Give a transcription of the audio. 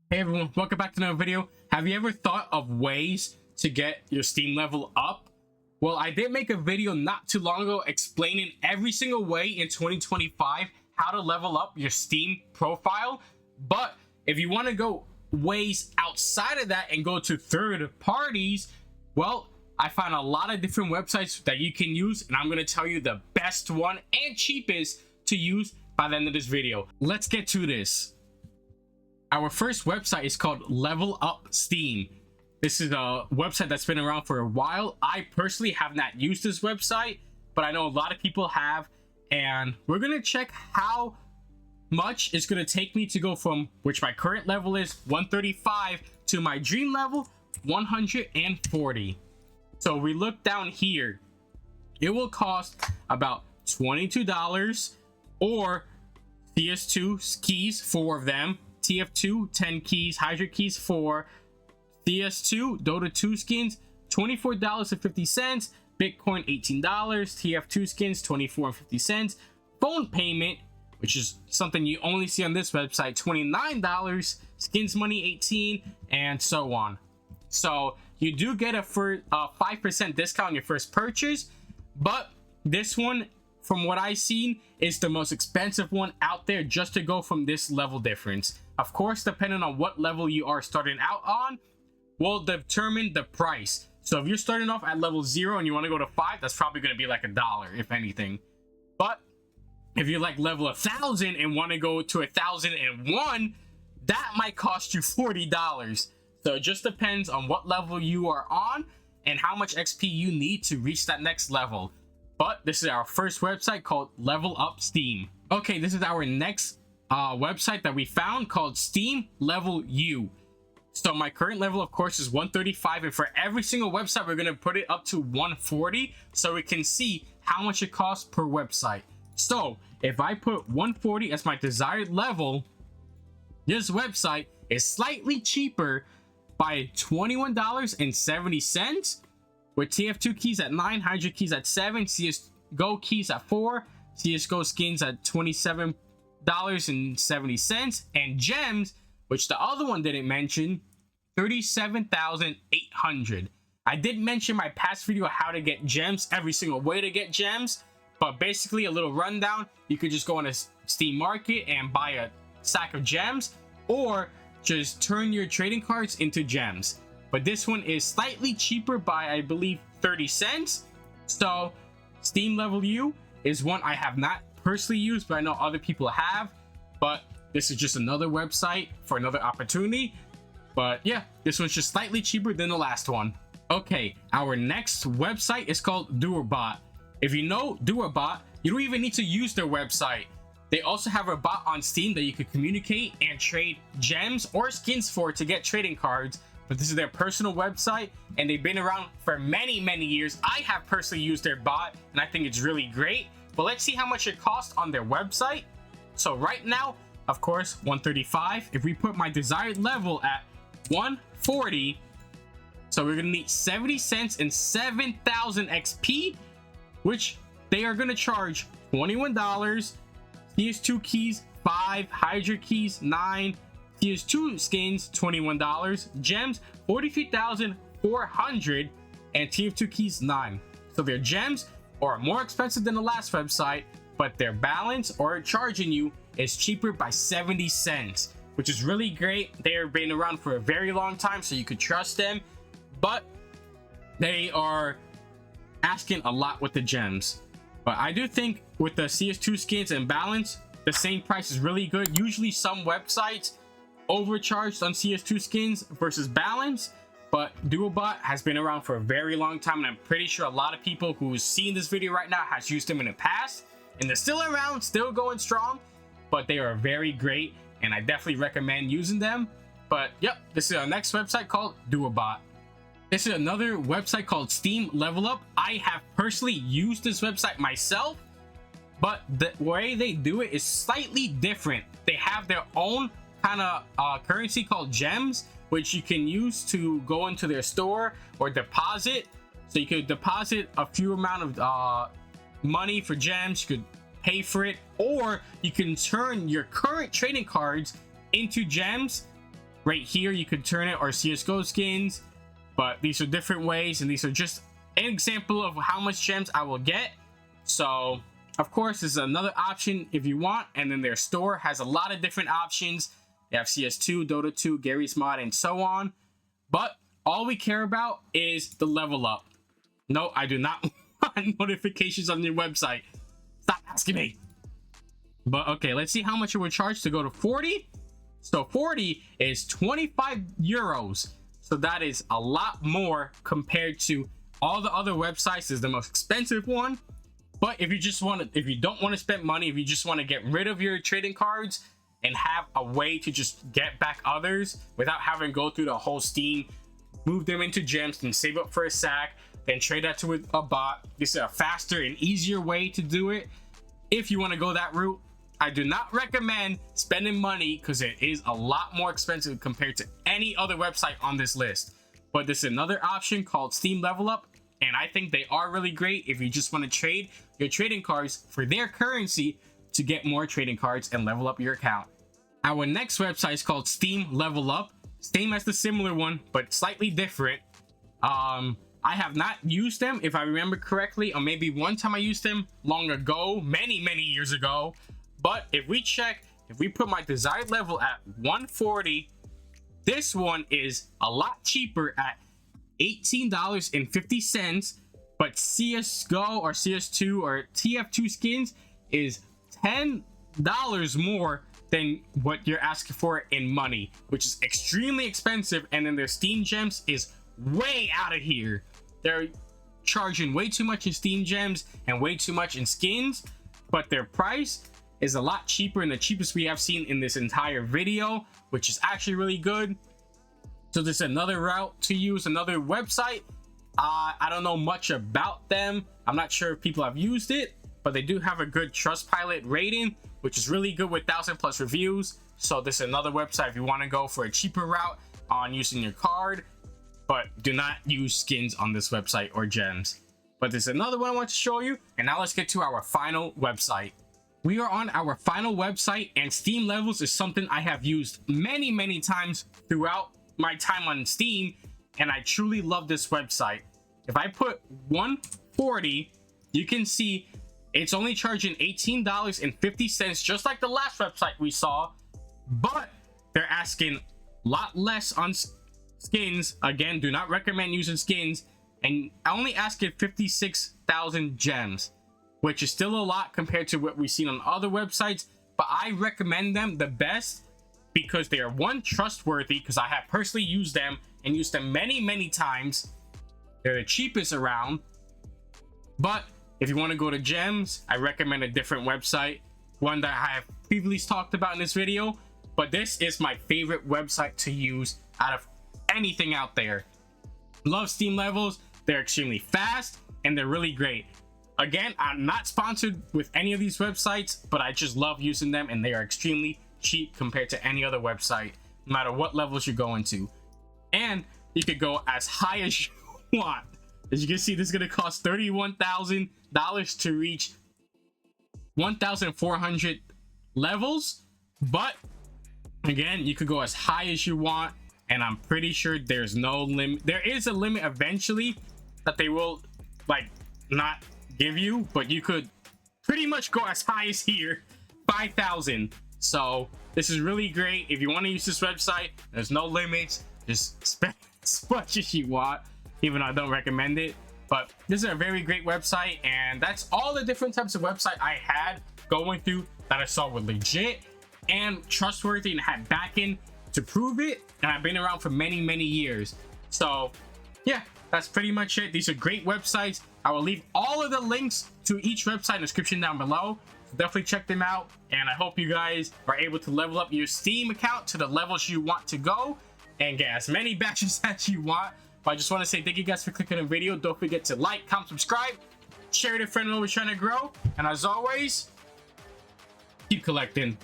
Hey everyone, welcome back to another video. Have you ever thought of ways to get your Steam level up? Well, I did make a video not too long ago explaining every single way in 2025 how to level up your Steam profile. But if you want to go ways outside of that and go to third parties, well, I found a lot of different websites that you can use, and I'm going to tell you the best one and cheapest to use by the end of this video. Let's get to this. Our first website is called LevelU Steam. This is a website that's been around for a while. I personally have not used this website, but I know a lot of people have, and we're going to check how much it's going to take me to go from, which my current level is 135, to my dream level 140. So we look down here, it will cost about $22, or CS2 keys, 4 of them, TF2 10 keys, Hydra keys 4, CS2 Dota 2 skins $24.50, Bitcoin $18, TF2 skins $24.50, phone payment, which is something you only see on this website, $29, skins money $18, and so on. So you do get a 5% discount on your first purchase, but this one, from what I've seen, is the most expensive one out there just to go from this level difference. Of course, depending on what level you are starting out on, will determine the price. So if you're starting off at level 0 and you want to go to 5, that's probably going to be like $1, if anything. But if you're like level 1000 and want to go to 1001, that might cost you $40. So it just depends on what level you are on and how much XP you need to reach that next level. But this is our first website called LevelU Steam. Okay, this is our next website that we found called Steam LevelU. So my current level, of course, is 135, and for every single website we're going to put it up to 140 so we can see how much it costs per website. So if I put 140 as my desired level, this website is slightly cheaper by $21.70, with TF2 keys at 9, Hydra keys at 7, CSGO keys at 4, CSGO skins at $27.70, and gems, which the other one didn't mention, 37,800. I did mention my past video how to get gems, every single way to get gems, but basically a little rundown. You could just go on a Steam market and buy a stack of gems, or just turn your trading cards into gems. But this one is slightly cheaper by, I believe, 30 cents. So Steam LevelU is one I have not personally used, but I know other people have. But this is just another website for another opportunity. But yeah, this one's just slightly cheaper than the last one. Okay, our next website is called Derbot. If you know Derbot, you don't even need to use their website. They also have a bot on Steam that you could communicate and trade gems or skins for to get trading cards. But this is their personal website, and they've been around for many years. I have personally used their bot, and I think it's really great. But let's see how much it costs on their website. So right now, of course, 135. If we put my desired level at 140, so we're gonna need 70 cents and 7,000 XP, which they are gonna charge $21. CS2 keys 5, Hydra keys 9, CS2 skins $21, gems 43,400, and TF2 keys 9. So their gems are more expensive than the last website, but their balance or charging you is cheaper by 70 cents, which is really great. They've been around for a very long time, so you could trust them, but they are asking a lot with the gems. But I do think with the CS2 skins and balance, the same price is really good. Usually some websites overcharged on CS2 skins versus balance, but Derbot has been around for a very long time, and I'm pretty sure a lot of people who's seeing this video right now has used them in the past, and they're still around, still going strong. But they are very great, and I definitely recommend using them. But yep, this is our next website called Derbot. This is another website called Steam LevelU. I have personally used this website myself, but the way they do it is slightly different. They have their own kind of currency called gems, which you can use to go into their store or deposit. So you could deposit a few amount of money for gems. You could pay for it, or you can turn your current trading cards into gems. Right here you could turn it, or CSGO skins, but these are different ways, and these are just an example of how much gems I will get. So of course this is another option if you want, and then their store has a lot of different options. They have CS2, Dota 2, Gary's Mod, and so on, but all we care about is the level up. No, I do not want notifications on your website. Stop asking me. But okay, let's see how much it would charge to go to 40. So 40 is 25 euros. So that is a lot more compared to all the other websites. This is the most expensive one. But if you just want to, if you don't want to spend money, if you just want to get rid of your trading cards and have a way to just get back others without having to go through the whole Steam, move them into gems and save up for a sack, then trade that to a bot. This is a faster and easier way to do it. If you want to go that route, I do not recommend spending money because it is a lot more expensive compared to any other website on this list. But there's another option called Steam Level Up, and I think they are really great if you just want to trade your trading cards for their currency to get more trading cards and level up your account. Our next website is called Steam Level Up. Same as the similar one, but slightly different. I have not used them, if I remember correctly, or maybe one time I used them long ago, many years ago. But if we check, if we put my desired level at 140, this one is a lot cheaper at $18.50. But CSGO or CS2 or TF2 skins is $10 more than what you're asking for in money, which is extremely expensive. And then their Steam gems is way out of here. They're charging way too much in Steam gems and way too much in skins, but their price is a lot cheaper, and the cheapest we have seen in this entire video, which is actually really good. So there's another route to use, another website. I don't know much about them. I'm not sure if people have used it, but they do have a good Trustpilot rating, which is really good with 1,000+ reviews. So this is another website if you want to go for a cheaper route on using your card, but do not use skins on this website or gems. But there's another one I want to show you, and now let's get to our final website. We are on our final website, and Steam Levels is something I have used many times throughout my time on Steam, and I truly love this website. If I put 140, you can see it's only charging $18.50, just like the last website we saw, but they're asking a lot less on skins. Again, do not recommend using skins, and only asking 56,000 gems, which is still a lot compared to what we've seen on other websites. But I recommend them the best because they are, one, trustworthy, because I have personally used them and used them many times. They're the cheapest around. But if you want to go to gems, I recommend a different website, one that I have previously talked about in this video. But this is my favorite website to use out of anything out there. Love Steam Levels. They're extremely fast and they're really great. Again, I'm not sponsored with any of these websites, but I just love using them, and they are extremely cheap compared to any other website, no matter what levels you're going to. And you could go as high as you want. As you can see, this is going to cost $31,000 to reach 1,400 levels. But again, you could go as high as you want, and I'm pretty sure there's no limit. There is a limit eventually that they will like not give you, but you could pretty much go as high as here, 5,000. So this is really great. If you want to use this website, there's no limits. Just spend as much as you want, even though I don't recommend it. But this is a very great website, and that's all the different types of website I had going through that I saw were legit and trustworthy and had backing to prove it, and I've been around for many years. So yeah, that's pretty much it. These are great websites. I will leave all of the links to each website in the description down below, so definitely check them out. And I hope you guys are able to level up your Steam account to the levels you want to go and get as many badges as you want. But I just want to say thank you guys for clicking the video. Don't forget to like, comment, subscribe, share it with a friend who is trying to grow, and as always, keep collecting.